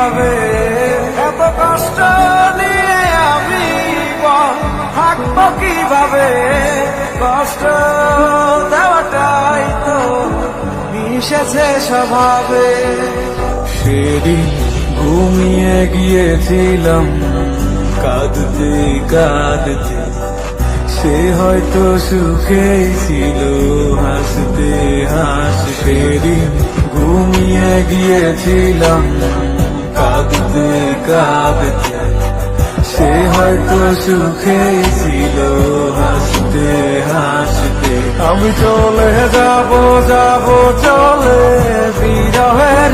কিভাবে, এত কষ্ট নিয়ে আমি থাকবো কিভাবে, কষ্ট দেওয়াটাই তো মিশেছে স্বভাবে। সেদিন ঘুমিয়ে গিয়েছিলাম কাঁদতে কাঁদতে, সে হয়তো সুখেই ছিল হাসতে হাসতে। সেদিন ঘুমিয়ে গিয়েছিলাম কাঁদতে কাঁদতে, সে হয়তো সুখেই ছিল হাসতে হাসতে। আমি চলে যাব যাব চলে বিরহের